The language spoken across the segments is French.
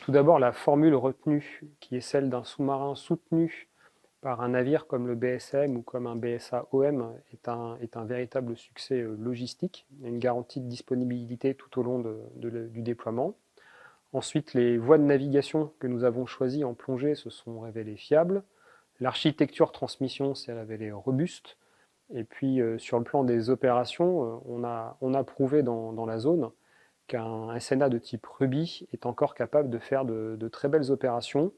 Tout d'abord, la formule retenue, qui est celle d'un sous-marin soutenu par un navire comme le BSM ou comme un BSA-OM, est un véritable succès logistique, une garantie de disponibilité tout au long du déploiement. Ensuite, les voies de navigation que nous avons choisies en plongée se sont révélées fiables. L'architecture transmission s'est révélée robuste. Et puis, sur le plan des opérations, on a prouvé dans la zone qu'un SNA de type Ruby est encore capable de faire de très belles opérations,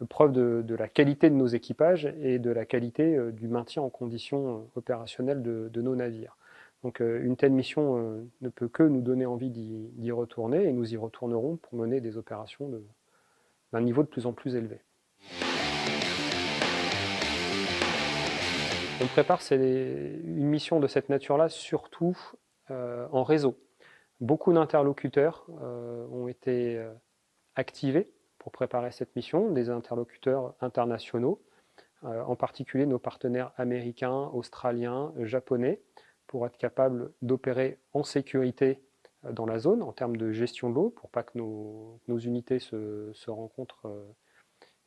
preuve de la qualité de nos équipages et de la qualité du maintien en conditions opérationnelles de nos navires. Donc une telle mission ne peut que nous donner envie d'y retourner, et nous y retournerons pour mener des opérations d'un niveau de plus en plus élevé. On prépare une mission de cette nature-là surtout en réseau. Beaucoup d'interlocuteurs ont été activés pour préparer cette mission, des interlocuteurs internationaux, en particulier nos partenaires américains, australiens, japonais, pour être capables d'opérer en sécurité dans la zone en termes de gestion de l'eau, pour pas que nos unités se rencontrent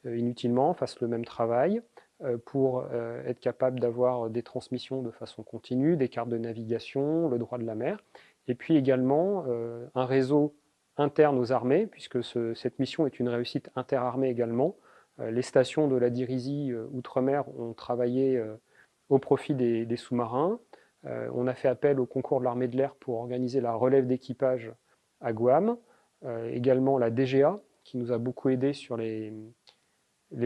inutilement, fassent le même travail, pour être capables d'avoir des transmissions de façon continue, des cartes de navigation, le droit de la mer, et puis également un réseau interne aux armées, puisque cette mission est une réussite interarmée également. Les stations de la Dirisie Outre-mer ont travaillé au profit des sous-marins. On a fait appel au concours de l'armée de l'air pour organiser la relève d'équipage à Guam. Également la DGA, qui nous a beaucoup aidé sur les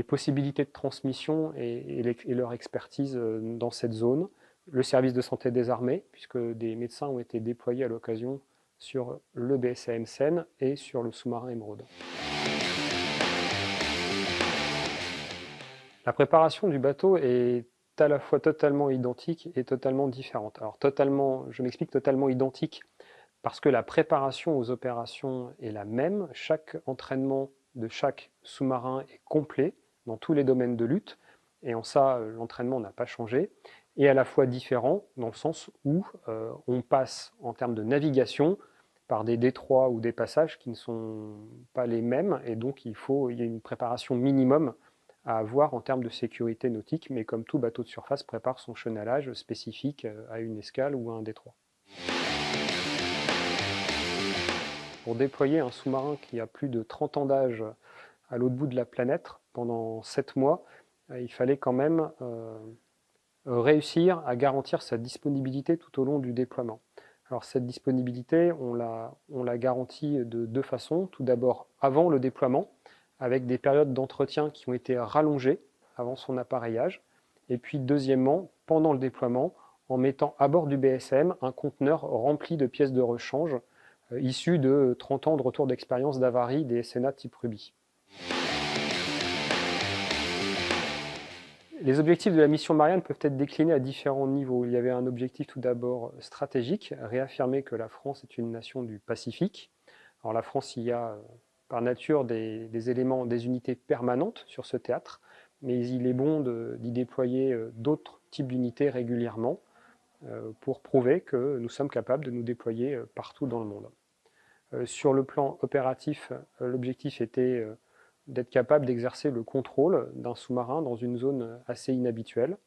possibilités de transmission et leur expertise dans cette zone. Le service de santé des armées, puisque des médecins ont été déployés à l'occasion sur le BSAM Seine et sur le sous-marin Émeraude. La préparation du bateau est à la fois totalement identique et totalement différente. Alors je m'explique, totalement identique parce que la préparation aux opérations est la même. Chaque entraînement de chaque sous-marin est complet dans tous les domaines de lutte, et en ça, l'entraînement n'a pas changé, et à la fois différent dans le sens où on passe en termes de navigation par des détroits ou des passages qui ne sont pas les mêmes, et donc il y a une préparation minimum à avoir en termes de sécurité nautique, mais comme tout bateau de surface prépare son chenalage spécifique à une escale ou à un détroit. Pour déployer un sous-marin qui a plus de 30 ans d'âge à l'autre bout de la planète pendant 7 mois, il fallait quand même réussir à garantir sa disponibilité tout au long du déploiement. Alors cette disponibilité, on l'a garantie de deux façons. Tout d'abord avant le déploiement, avec des périodes d'entretien qui ont été rallongées avant son appareillage. Et puis deuxièmement, pendant le déploiement, en mettant à bord du BSM un conteneur rempli de pièces de rechange issues de 30 ans de retour d'expérience d'avarie des SNA type Ruby. Les objectifs de la mission Marianne peuvent être déclinés à différents niveaux. Il y avait un objectif tout d'abord stratégique, réaffirmer que la France est une nation du Pacifique. Alors la France, il y a par nature des éléments, des unités permanentes sur ce théâtre, mais il est bon d'y déployer d'autres types d'unités régulièrement pour prouver que nous sommes capables de nous déployer partout dans le monde. Sur le plan opératif, l'objectif était d'être capable d'exercer le contrôle d'un sous-marin dans une zone assez inhabituelle.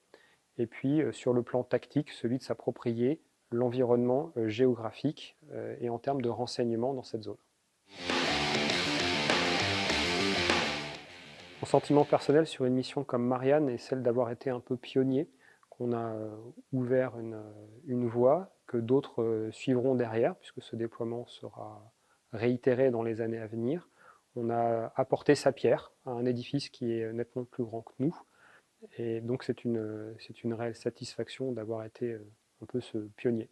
Et puis sur le plan tactique, celui de s'approprier l'environnement géographique et en termes de renseignement dans cette zone. Mon sentiment personnel sur une mission comme Marianne est celle d'avoir été un peu pionnier, qu'on a ouvert une voie, que d'autres suivront derrière, puisque ce déploiement sera réitéré dans les années à venir. On a apporté sa pierre à un édifice qui est nettement plus grand que nous, et donc c'est une réelle satisfaction d'avoir été un peu ce pionnier.